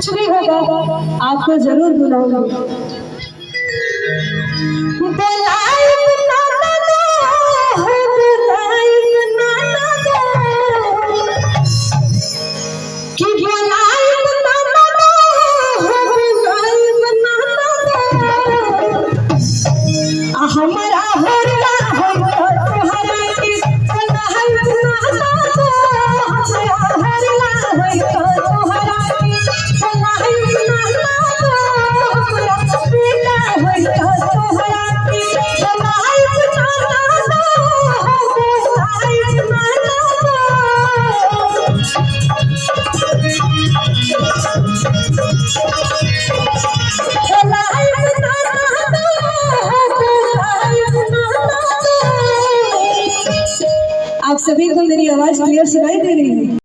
कुछ भी होगा आपको जरूर बुलाऊंगी। हमारा होरला होगा तोहरा के बनाई बनाना तो हमारा होरला होगा तोहरा के बनाई बनाना तो हमारा बेटा होगा तोहरा के बनाई बनाना तो बनाई बनाना आप सभी को मेरी आवाज क्लियर सुनाई दे रही है।